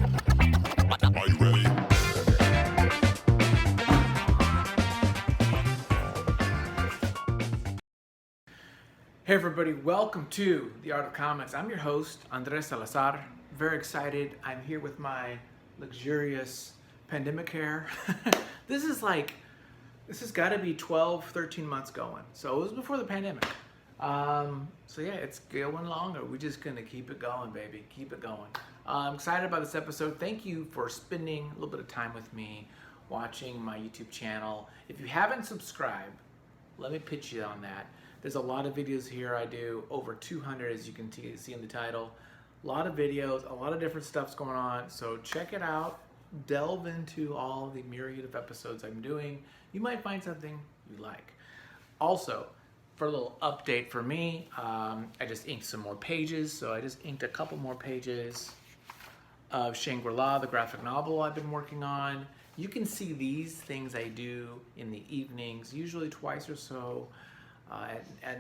Are you ready? Hey everybody, welcome to The Art of Comics. I'm your host, Andres Salazar. Very excited. I'm here with my luxurious pandemic hair. This has got to be 12, 13 months going. So it was before the pandemic. So yeah, it's going longer. We're just going to keep it going, baby. Keep it going. I'm excited about this episode. Thank you for spending a little bit of time with me watching my YouTube channel. If you haven't subscribed, let me pitch you on that. There's a lot of videos here. I do over 200, as you can see in the title. A lot of videos, a lot of different stuff's going on. So check it out. Delve into all the myriad of episodes I'm doing. You might find something you like. Also, for a little update for me, I just inked some more pages. So I just inked a couple more pages of Shangri-La, the graphic novel I've been working on. You can see these things I do in the evenings, usually twice or so.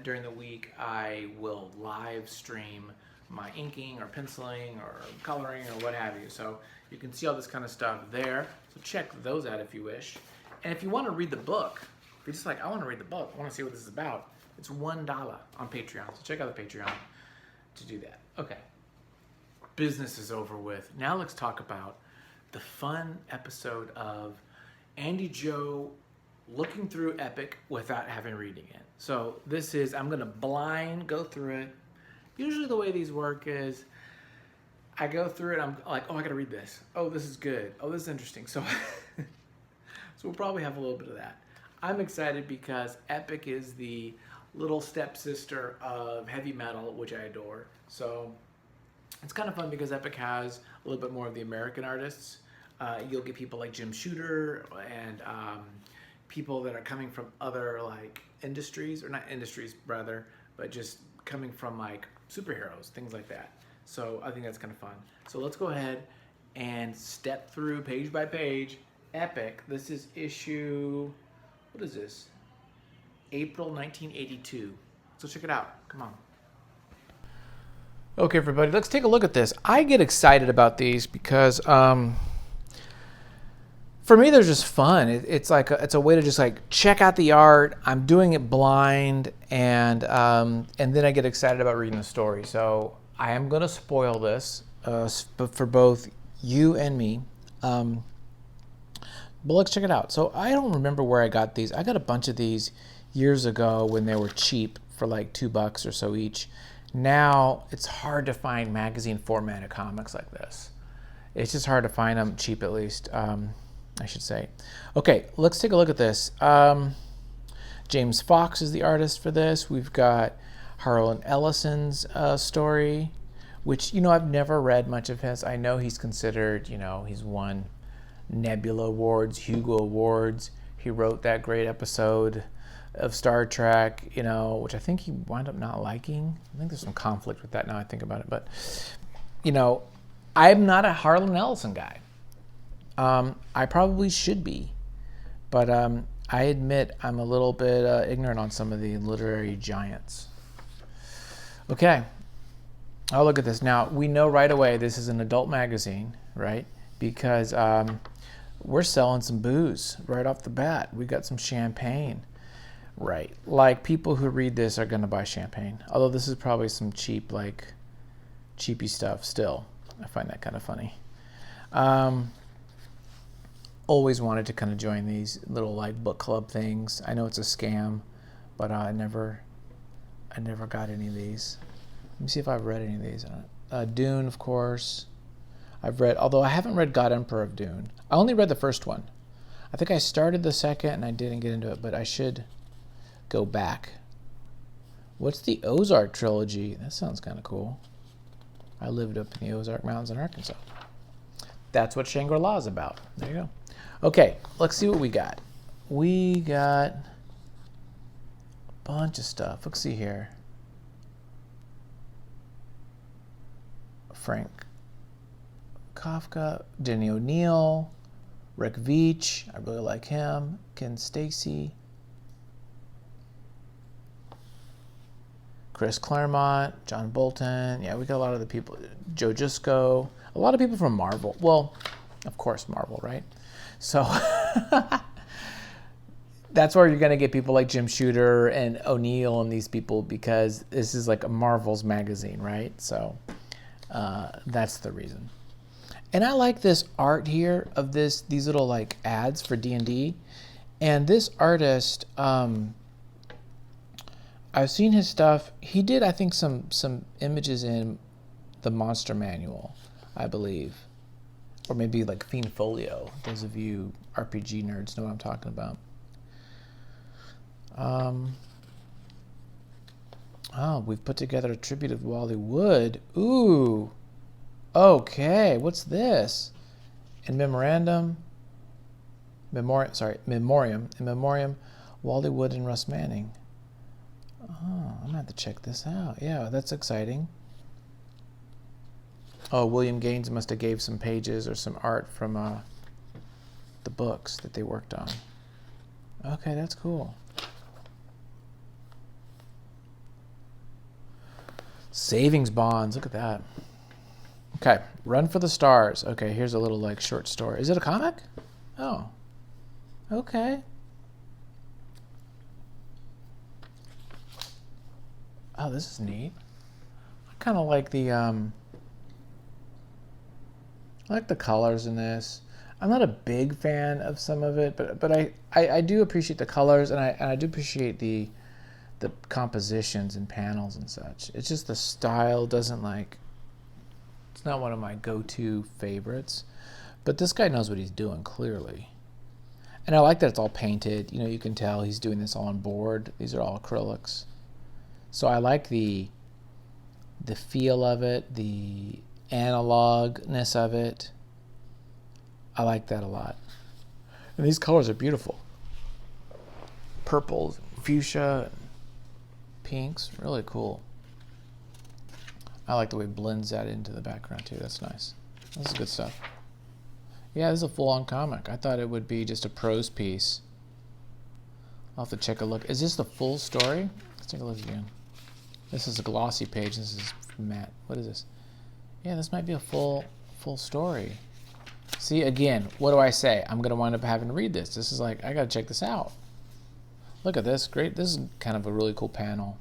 During the week, I will live stream my inking or penciling or coloring or what have you. So you can see all this kind of stuff there. So check those out if you wish. And if you want to read the book, if you're just like, I want to read the book, I want to see what this is about, it's $1 on Patreon. So check out the Patreon to do that. Okay. Business is over with. Now let's talk about the fun episode of Andy Joe looking through Epic without having reading it. So this is, I'm gonna blind go through it. Usually the way these work is I go through it, I'm like, oh, I gotta read this. Oh, this is good. Oh, this is interesting. So, so we'll probably have a little bit of that. I'm excited because Epic is the little stepsister of heavy metal, which I adore. So it's kind of fun because Epic has a little bit more of the American artists. You'll get people like Jim Shooter and people that are coming from other like industries, or not industries rather, but just coming from like superheroes, things like that. So I think that's kind of fun. So let's go ahead and step through page by page. Epic, this is issue, what is this? April 1982. So check it out, come on. Okay everybody, let's take a look at this. I get excited about these because for me, they're just fun. It's like it's a way to just like check out the art. I'm doing it blind, and then I get excited about reading the story. So I am going to spoil this, but for both you and me. But let's check it out. So I don't remember where I got these. I got a bunch of these years ago when they were cheap for like $2 or so each. Now it's hard to find magazine formatted comics like this. It's just hard to find them cheap, at least. I should say. Okay, let's take a look at this. James Fox is the artist for this. We've got Harlan Ellison's story, which, you know, I've never read much of his. I know he's considered, you know, he's won Nebula Awards, Hugo Awards. He wrote that great episode of Star Trek, you know, which I think he wound up not liking. I think there's some conflict with that now I think about it. But, you know, I'm not a Harlan Ellison guy. I probably should be, but I admit I'm a little bit ignorant on some of the literary giants. Okay, I'll look at this. Now, we know right away this is an adult magazine, right? Because we're selling some booze right off the bat. We got some champagne, right? Like, people who read this are going to buy champagne. Although this is probably some cheap, like, cheapy stuff still. I find that kind of funny. Always wanted to kind of join these little like book club things. I know it's a scam, but I never got any of these. Let me see if I've read any of these. Dune, of course. I've read, although I haven't read God Emperor of Dune. I only read the first one. I think I started the second and I didn't get into it, but I should go back. What's the Ozark trilogy? That sounds kind of cool. I lived up in the Ozark Mountains in Arkansas. That's what Shangri-La is about. There you go. Okay, let's see what we got. We got a bunch of stuff. Let's see here. Frank Kafka, Denny O'Neil, Rick Veitch, I really like him, Ken Stacy, Chris Claremont, John Bolton. Yeah, we got a lot of the people. Joe Jusko. A lot of people from Marvel. Well, of course, Marvel, right? So that's where you're going to get people like Jim Shooter and O'Neill and these people, because this is like a Marvel's magazine, right? So that's the reason. And I like this art here of these little like ads for D&D. And this artist, I've seen his stuff. He did, I think, some images in the Monster Manual, I believe. Or maybe like Fiend Folio. Those of you RPG nerds know what I'm talking about. Oh, we've put together a tribute of Wally Wood. Ooh. Okay, what's this? In memoriam, Wally Wood and Russ Manning. Oh, I'm gonna have to check this out. Yeah, that's exciting. Oh, William Gaines must have gave some pages or some art from the books that they worked on. Okay, that's cool. Savings bonds, look at that. Okay, Run for the Stars. Okay, here's a little like short story. Is it a comic? Oh, okay. Oh, this is neat. I kind of like the colors in this. I'm not a big fan of some of it, but I do appreciate the colors, and I do appreciate the compositions and panels and such. It's just the style doesn't like. It's not one of my go-to favorites, but this guy knows what he's doing clearly. And I like that it's all painted. You know, you can tell he's doing this all on board. These are all acrylics. So I like the feel of it, the analogness of it. I like that a lot. And these colors are beautiful. Purples, fuchsia, and pinks, really cool. I like the way it blends that into the background too. That's nice. This is good stuff. Yeah, this is a full-on comic. I thought it would be just a prose piece. I'll have to check a look. Is this the full story? Let's take a look again. This is a glossy page. This is matte. What is this? Yeah, this might be a full story. See, again, what do I say? I'm going to wind up having to read this. This is like, I got to check this out. Look at this. Great. This is kind of a really cool panel.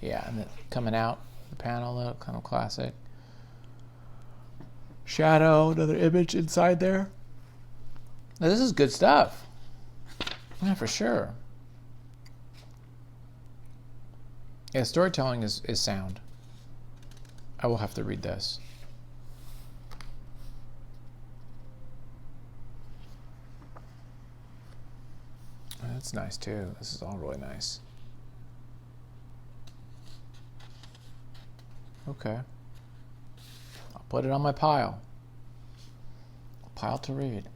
Yeah, and coming out, the panel, look, kind of classic. Shadow, another image inside there. Now, this is good stuff. Yeah, for sure. Yeah, storytelling is sound. I will have to read this. Oh, that's nice too. This is all really nice. Okay. I'll put it on my pile. Pile to read.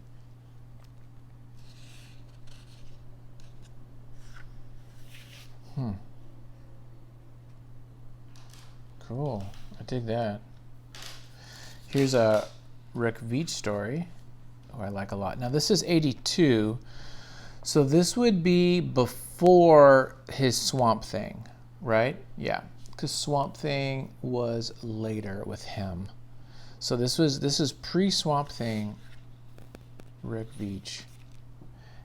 Cool. I dig that. Here's a Rick Veitch story, who I like a lot. Now this is 82, so this would be before his Swamp Thing, right? Yeah, because Swamp Thing was later with him. So this is pre-Swamp Thing Rick Veitch.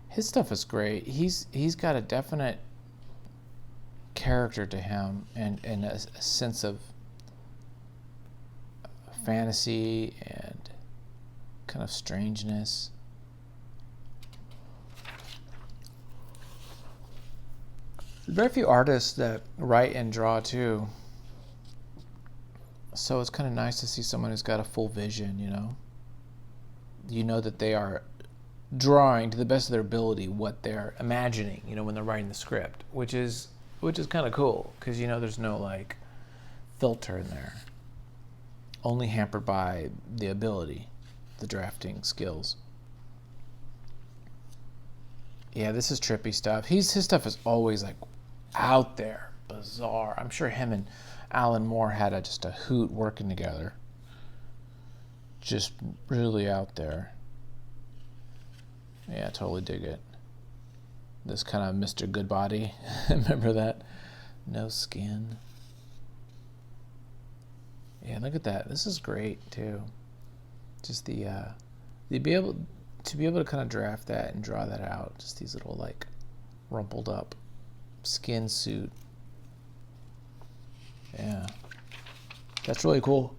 His stuff is great. He's got a definite character to him and a sense of fantasy and kind of strangeness. There's very few artists that write and draw too. So it's kind of nice to see someone who's got a full vision, you know? You know that they are drawing to the best of their ability what they're imagining, you know, when they're writing the script, which is kind of cool, because you know there's no like filter in there. Only hampered by the ability, the drafting skills. Yeah, this is trippy stuff. His stuff is always like out there, bizarre. I'm sure him and Alan Moore had just a hoot working together. Just really out there. Yeah, totally dig it. This kind of Mr. Goodbody. Remember that No skin. Yeah, look at that. This is great too. Just the be able to kind of draft that and draw that out. Just these little like rumpled up skin suit. Yeah, that's really cool.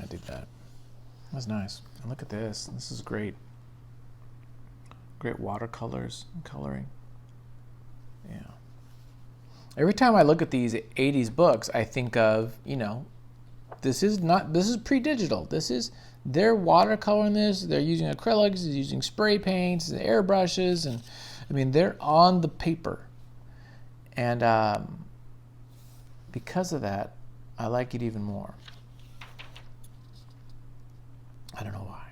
I dig that. That's nice. And look at this. This is great. Great watercolors and coloring. Yeah. Every time I look at these 80s books, I think of, this is pre-digital. They're watercoloring this, they're using acrylics, they're using spray paints, and airbrushes, and they're on the paper. And because of that, I like it even more. I don't know why.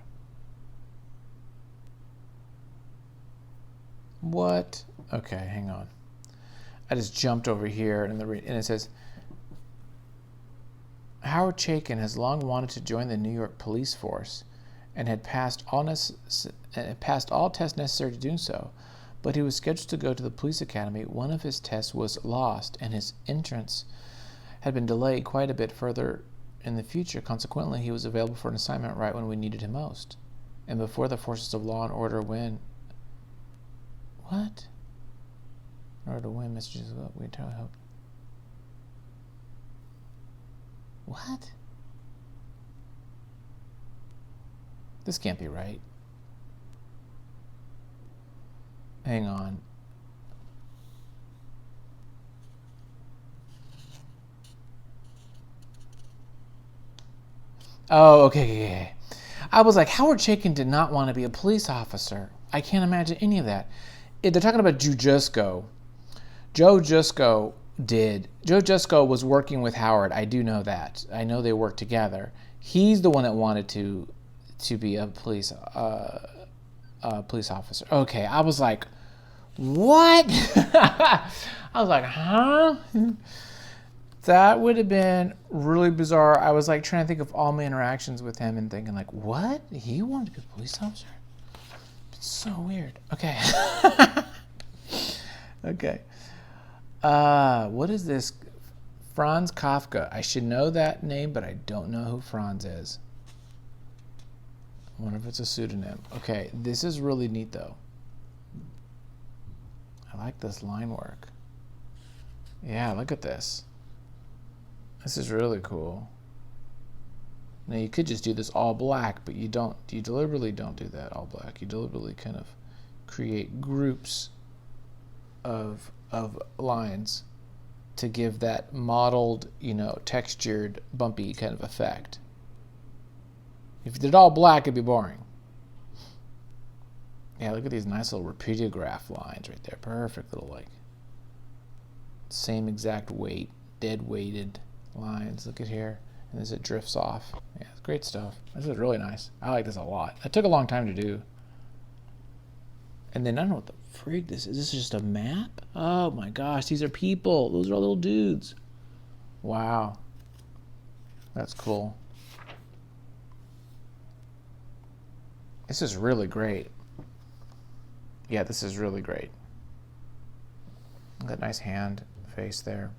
What? Okay, hang on. I just jumped over here, and it says, Howard Chaykin has long wanted to join the New York police force and had passed all tests necessary to do so, but he was scheduled to go to the police academy. One of his tests was lost, and his entrance had been delayed quite a bit further in the future. Consequently, he was available for an assignment right when we needed him most, and before the forces of law and order win. What? In order to win, messages of what we entirely hope. What? This can't be right. Hang on. Oh, okay. I was like, Howard Chaykin did not want to be a police officer. I can't imagine any of that. They're talking about Joe Jusko. Joe Jusko did. Joe Jusko was working with Howard. I do know that. I know they worked together. He's the one that wanted to be a police officer. Okay, I was like, what? I was like, huh? That would have been really bizarre. I was like trying to think of all my interactions with him and thinking like, what? He wanted to be a police officer? It's so weird. Okay. Okay. What is this? Franz Kafka. I should know that name, but I don't know who Franz is. I wonder if it's a pseudonym. Okay, this is really neat though. I like this line work. Yeah, look at this. This is really cool. Now you could just do this all black, but you don't. You deliberately don't do that all black. You deliberately kind of create groups of lines to give that mottled, textured, bumpy kind of effect. If you did it all black, it'd be boring. Yeah, look at these nice little repeatograph lines right there. Perfect little, same exact weight, dead weighted lines. Look at here. And as it drifts off. Yeah, it's great stuff. This is really nice. I like this a lot. It took a long time to do. And then I don't know what the frig this is. This is just a map? Oh my gosh, these are people. Those are all little dudes. Wow. That's cool. This is really great. Yeah, this is really great. That nice hand face there.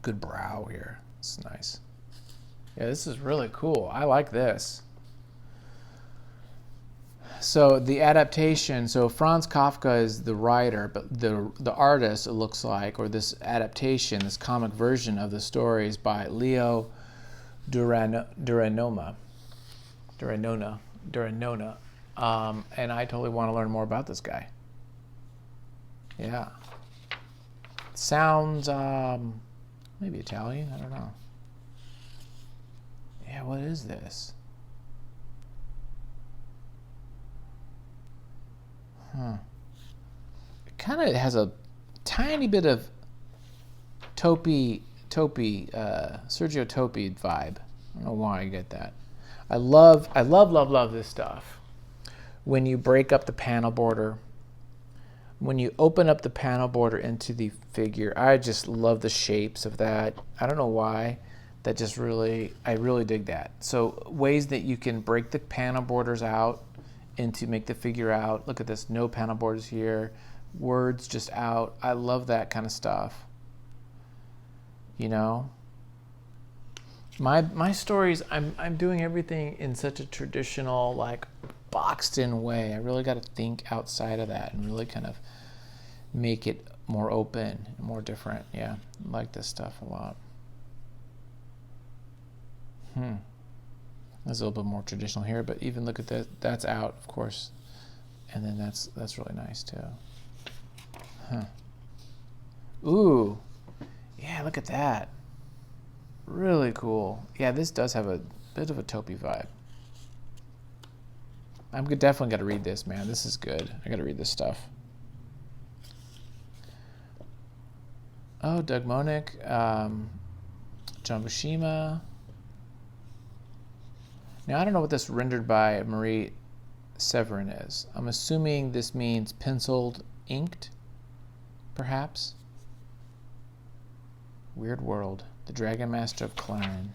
Good brow here. It's nice. Yeah, this is really cool. I like this. So the adaptation, so Franz Kafka is the writer, but the artist, it looks like, or this adaptation, this comic version of the story is by Leo Duranona. And I totally want to learn more about this guy. Yeah. Sounds maybe Italian, I don't know. Yeah, what is this? It kind of has a tiny bit of Sergio Topi vibe. I don't know why I get that. I love this stuff. When you break up the panel border, when you open up the panel border into the figure, I just love the shapes of that. I don't know why. that just really, I really dig that. So ways that you can break the panel borders out and to make the figure out. Look at this, no panel borders here, words just out. I love that kind of stuff. You know, my stories, I'm doing everything in such a traditional, like, boxed in way. I really got to think outside of that and really kind of make it more open, more different. Yeah, I like this stuff a lot. That's a little bit more traditional here, but even look at that. That's out, of course, and then that's really nice too. Ooh, yeah, look at that. Really cool. Yeah, this does have a bit of a taupey vibe. I'm definitely got to read this, man. This is good. I got to read this stuff. Oh, Doug Monick, John Buscema. Now, I don't know what this rendered by Marie Severin is. I'm assuming this means penciled, inked, perhaps. Weirdworld, the Dragon Master of Klein.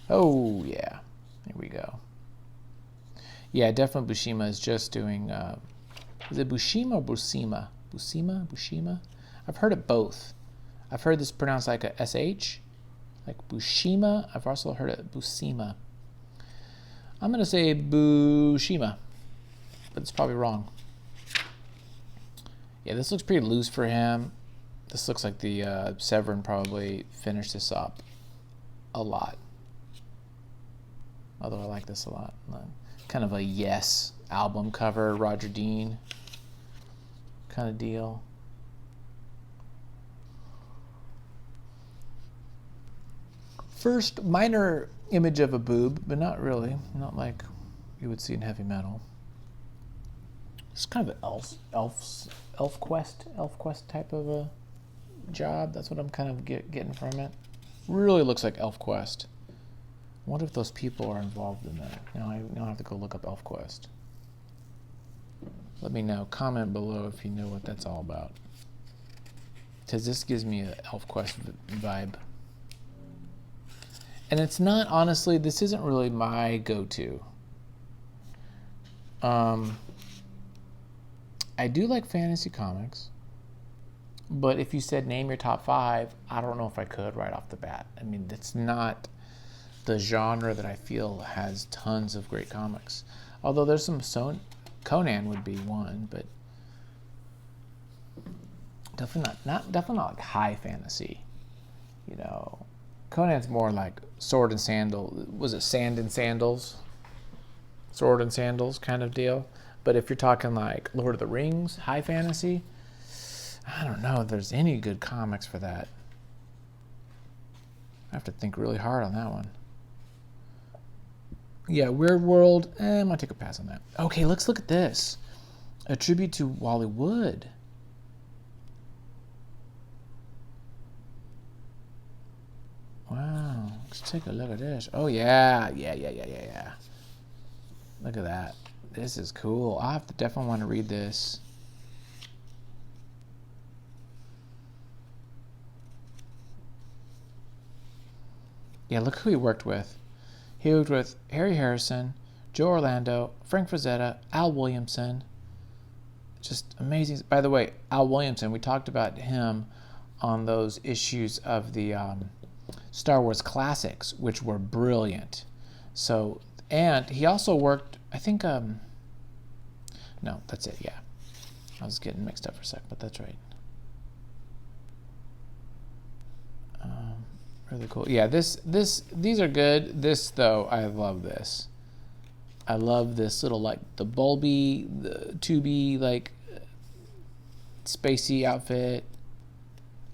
Oh, yeah. Here we go. Yeah, definitely Buscema is just doing, is it Buscema or Buscema? Buscema? I've heard it both. I've heard this pronounced like a SH, like Buscema. I've also heard it Buscema. I'm going to say Buscema, but it's probably wrong. Yeah, this looks pretty loose for him. This looks like the Severin probably finished this up a lot. Although I like this a lot. Kind of a Yes album cover, Roger Dean kind of deal. First minor image of a boob, but not really. Not like you would see in heavy metal. It's kind of an elf quest type of a job. That's what I'm kind of getting from it. Really looks like ElfQuest. I wonder if those people are involved in that. Now I have to go look up ElfQuest. Let me know. Comment below if you know what that's all about. Because this gives me an ElfQuest vibe. And it's not, honestly, this isn't really my go-to. I do like fantasy comics. But if you said name your top 5, I don't know if I could right off the bat. I mean, it's not the genre that I feel has tons of great comics. Although there's some, Conan would be one, but definitely not like high fantasy. You know, Conan's more like sword and sandal. Was it sand and sandals? Sword and sandals kind of deal. But if you're talking like Lord of the Rings, high fantasy, I don't know if there's any good comics for that. I have to think really hard on that one. Yeah, Weirdworld, I'm going to take a pass on that. Okay, let's look at this. A tribute to Wallace Wood. Wow, let's take a look at this. Oh, yeah. Look at that. This is cool. I have to definitely want to read this. Yeah, look who he worked with. He worked with Harry Harrison, Joe Orlando, Frank Frazetta, Al Williamson. Just amazing. By the way, Al Williamson, we talked about him on those issues of the Star Wars Classics, which were brilliant. So, and he also worked, I think, no, that's it, yeah. I was getting mixed up for a sec, but that's right. Really cool. Yeah, these are good. This, though, I love this. I love this little, like, the bulby, the tubey, like, spacey outfit.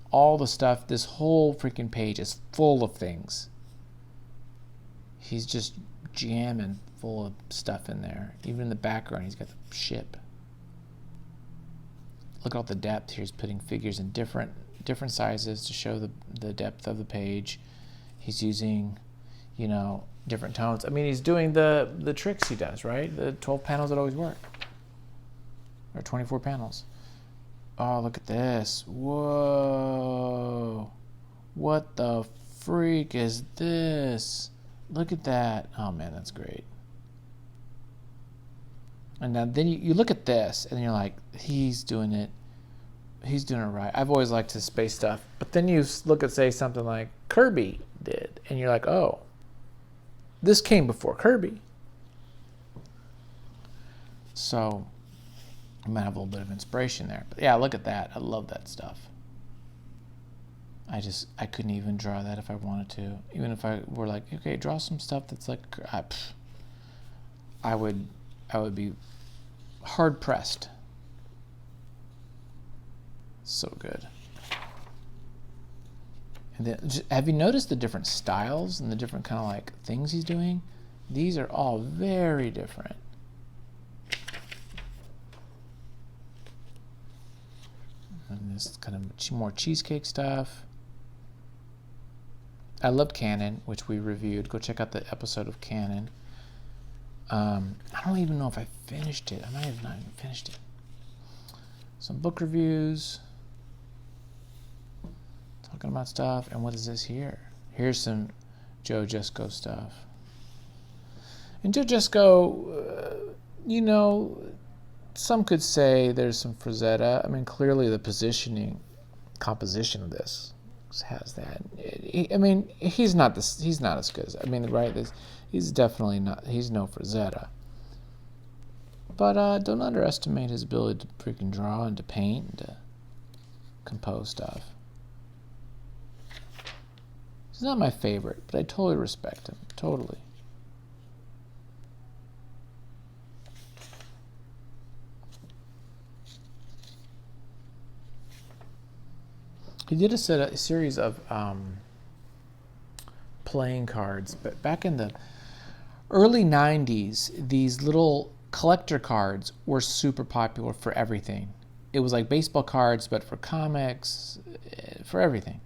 All the stuff. This whole freaking page is full of things. He's just jamming full of stuff in there. Even in the background, he's got the ship. Look at all the depth here. He's putting figures in different sizes to show the depth of the page. He's using, you know, different tones. I mean, he's doing the tricks he does, right? The 12 panels that always work. Or 24 panels. Oh, look at this. Whoa. What the freak is this? Look at that. Oh man, that's great. And then you look at this and you're like, he's doing it right. I've always liked his space stuff. But then you look at, say, something like Kirby did, and you're like, oh, this came before Kirby. So I might have a little bit of inspiration there. But yeah, look at that. I love that stuff. I couldn't even draw that if I wanted to. Even if I were like, okay, draw some stuff that's like, I would be hard pressed. So good. And then, have you noticed the different styles and the different kind of like things he's doing? These are all very different. And this kind of more cheesecake stuff. I loved Canon, which we reviewed. Go check out the episode of Canon. I don't even know if I finished it. I might have not even finished it. Some book reviews. Talking about stuff. And what is this here? Here's some Joe Jusko stuff. And Joe Jusko, some could say there's some Frazetta. I mean, clearly the composition of this has that. He's not as good as, right? He's definitely not, he's no Frazetta. But don't underestimate his ability to freaking draw and to paint and to compose stuff. He's not my favorite, but I totally respect him. Totally. He did a series of playing cards, but back in the early 90s, these little collector cards were super popular for everything. It was like baseball cards, but for comics, for everything.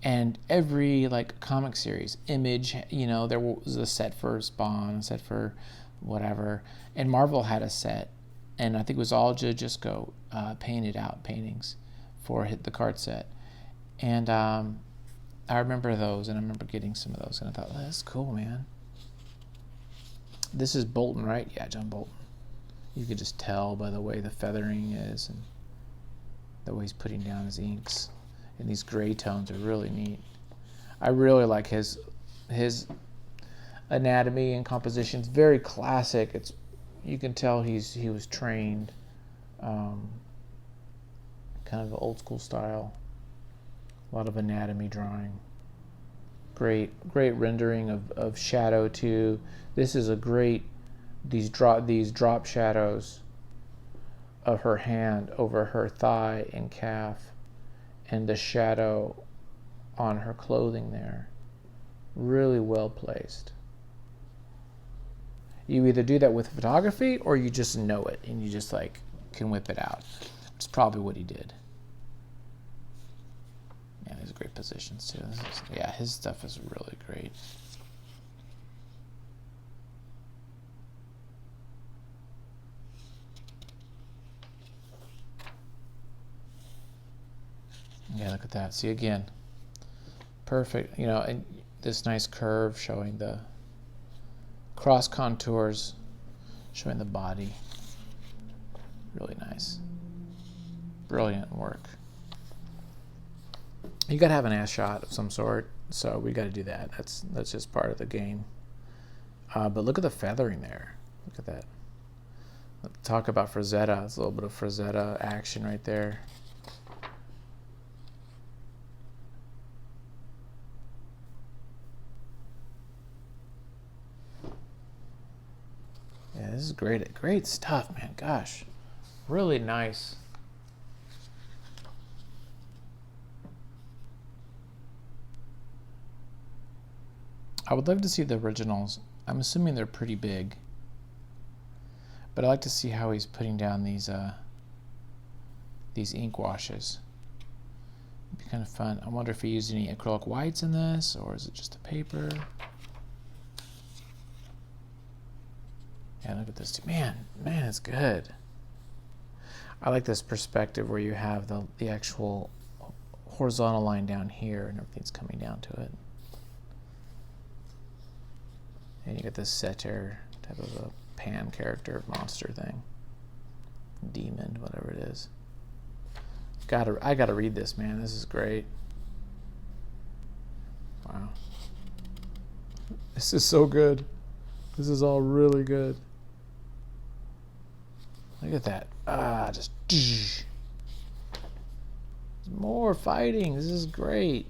And every like comic series, Image, there was a set for Spawn, a set for whatever, and Marvel had a set, and I think it was all Joe Jusko painted out paintings for the card set. And I remember those, and I remember getting some of those, and I thought, oh, that's cool, man. This is Bolton, right? Yeah, John Bolton. You could just tell by the way the feathering is and the way he's putting down his inks. And these gray tones are really neat. I really like his anatomy and composition. It's very classic. You can tell he was trained, kind of old school style. A lot of anatomy drawing. Great rendering of shadow too. This is a great these drop shadows of her hand over her thigh and calf, and the shadow on her clothing there. Really well placed. You either do that with photography or you just know it and you just like can whip it out. It's probably what he did. Yeah, these are great positions too. His stuff is really great. Yeah, look at that. See again, perfect. And this nice curve showing the cross contours, showing the body. Really nice. Brilliant work. You gotta have an ass shot of some sort, so we gotta do that. That's just part of the game. But look at the feathering there. Look at that. Talk about Frazetta. It's a little bit of Frazetta action right there. Yeah, this is great stuff, man. Gosh, really nice. I would love to see the originals. I'm assuming they're pretty big, but I like to see how he's putting down these ink washes. It'd be kind of fun. I wonder if he used any acrylic whites in this, or is it just the paper? Yeah, look at this too. Man, it's good. I like this perspective where you have the actual horizontal line down here and everything's coming down to it. And you get this satyr type of a pan character monster thing. Demon, whatever it is. I gotta read this, man. This is great. Wow. This is so good. This is all really good. Look at that. Just more fighting. This is great.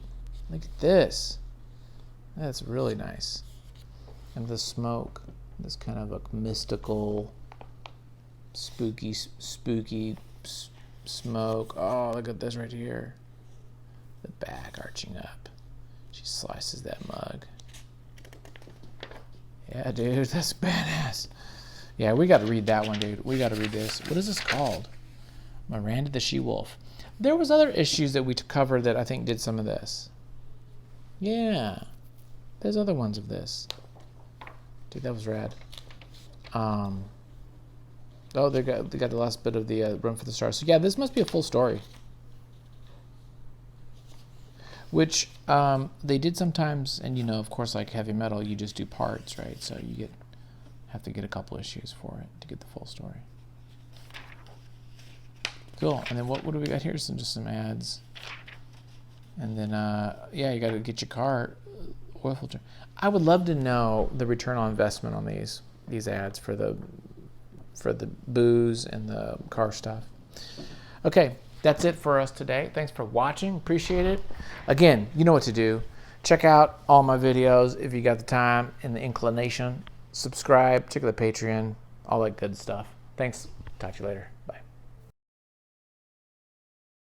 Look at this. That's really nice. And the smoke, this kind of a mystical, spooky smoke. Oh, look at this right here. The back arching up. She slices that mug. Yeah, dude, that's badass. Yeah, we got to read that one, dude. We got to read this. What is this called? Marada the She-Wolf. There was other issues that we covered that I think did some of this. Yeah, there's other ones of this. Dude, that was rad. Oh, they got the last bit of the Run for the Stars. So yeah, this must be a full story. Which they did sometimes, and you know, of course, like heavy metal, you just do parts, right? So you have to get a couple issues for it to get the full story. Cool. And then what do we got here? Just some ads. And then yeah, you got to get your car oil filter. I would love to know the return on investment on these ads for the booze and the car stuff. Okay, that's it for us today. Thanks for watching. Appreciate it. Again, you know what to do. Check out all my videos if you got the time and the inclination. Subscribe, check out the Patreon, all that good stuff. Thanks. Talk to you later. Bye.